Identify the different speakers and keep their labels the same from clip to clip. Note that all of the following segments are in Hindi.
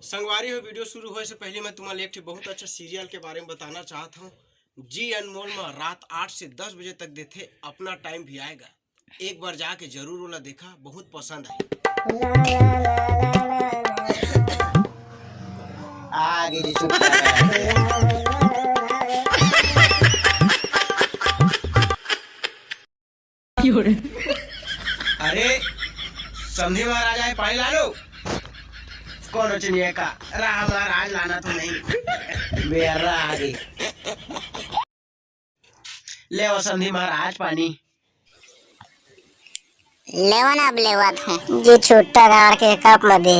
Speaker 1: संगवारी हो वीडियो शुरू होने से पहले मैं तुम्हारे एक बहुत अच्छा सीरियल के बारे में बताना चाहता हूँ। जी अनमोल में रात 8 से 10 बजे तक देते, अपना टाइम भी आएगा। एक बार जाके जरूर वाला देखा, बहुत पसंद आई। आगे अरे समझे महाराज आए, पानी ला लो। कौन चिनिया का राम महाराज लाना तो नहीं बेरा आगे ले वो संधि महाराज पानी
Speaker 2: लेवन अब लेवत है जी छोटा गाड़ के कप में दे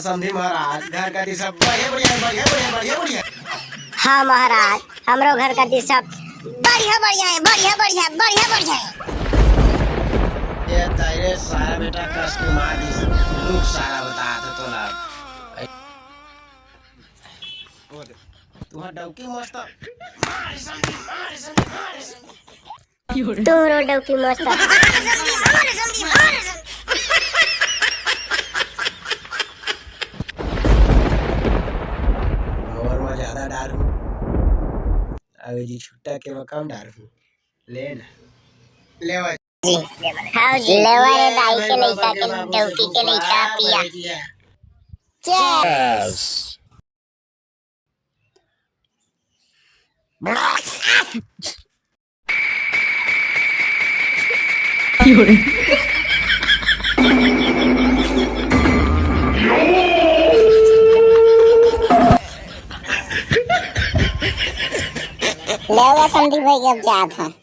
Speaker 1: समझी महाराज घर का दिशा बढ़िया बढ़िया बढ़िया बढ़िया बढ़िया बढ़िया।
Speaker 2: हाँ महाराज, हमरो घर का दिशा बढ़िया बढ़िया है, बढ़िया बढ़िया बढ़िया बढ़िया है।
Speaker 1: ये तेरे सारा बेटा कस की मार दी, लोग सारा बता दे तो ना तुम्हारा डौकी मस्त मार समझी मार समझी मार समझी
Speaker 2: तुमरो डौकी मस्त मार समझी मार समझी मार समझी
Speaker 1: ज्यादा डार हूँ अभी जी छुट्टा के वकाम डार हूँ लेना लेवा
Speaker 2: जी हाँ जी लेवा रे दाई के लइका के डौकी के लइका पिया चेस लेवा संदीप भाई अब जात है।